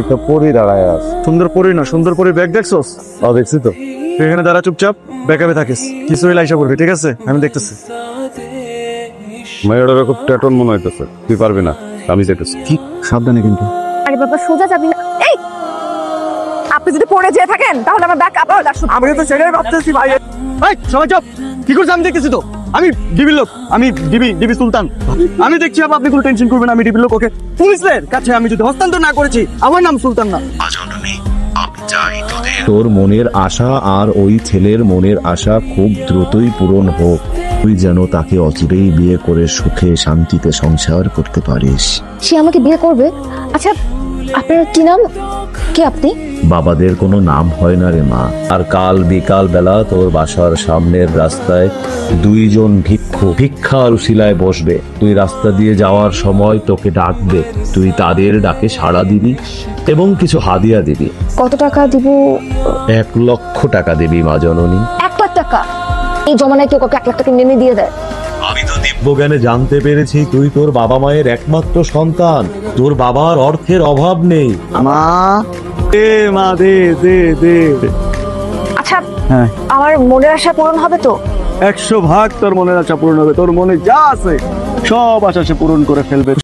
তো পরি দাঁড়ায় আস। সুন্দর পরি না, সুন্দর পরি ব্যাগ দেখছস? দেখছি তো। তুই এখানে দাঁড়া চুপচাপ, ব্যাকআপে থাকিস, কিছু হইলে আইসা পড়বি, ঠিক আছে? আমি দেখতেছি। মেয়েটার খুব ট্যাটন মনে হইতেছে, তুই পারবি না, আমি যেতেছি। কি সাবধানে কিন্তু। আরে বাবা সোজা যাবি না। এই আপনি যদি পড়ে যেয়ে থাকেন তাহলে আমার ব্যাগ আবার আসুন। আমি তো সেটাই ভাবতেছি ভাই। ভাই সবাই চুপ, কি করছ? আমি দেখতেছি তো, আমি ডিবির লোক, আমি ডিবি সুলতান। আমি দেখছি আপনি কোনো টেনশন করবেন, আমি ডিবির লোক। ওকে, পুলিশের কাছে আমি যদি হস্তান্তর না করেছি, আমার নাম সুলতান না। তোর মনের আশা আর ওই ছেলের মনের আশা খুব দ্রুতই পূরণ হোক। তুই যেন তাকে অচিরেই বিয়ে করে সুখে শান্তিতে সংসার করতে পারিস। সে আমাকে বিয়ে করবে? আচ্ছা আপনার কি নাম? কে আপনি? বাবাদের কোনো নাম হয় না রে মা। আর কাল বিকাল বেলা তোর বাসার সামনের রাস্তায় দুইজন ভিক্ষার উশিলায় বসবে। তুই রাস্তা দিয়ে যাওয়ার সময় তোকে ডাকবে, তুই তাদের ডাকে সাড়া দিবি এবং কিছু হাদিয়া দিবি। কত টাকা দিব? 1,00,000 টাকা দিবি মা জননী। 1,00,000 টাকা? এই জমানায় কেউ কাউকে 1,00,000 টাকা নেমে দিয়ে দেয়? আমি তো দিব্যজ্ঞানে জানতে পেরেছি তুই তোর বাবা মায়ের একমাত্র সন্তান, তোর বাবার অর্থের অভাব নেই। মা দে, মা দে দে দে। আচ্ছা হ্যাঁ, আমার মনের আশা পূরণ হবে তো? 100 ভাগ তোর মনের আশা পূরণ হবে। তোর মনে যা আছে সব আশা সে পূরণ করে ফেলবে।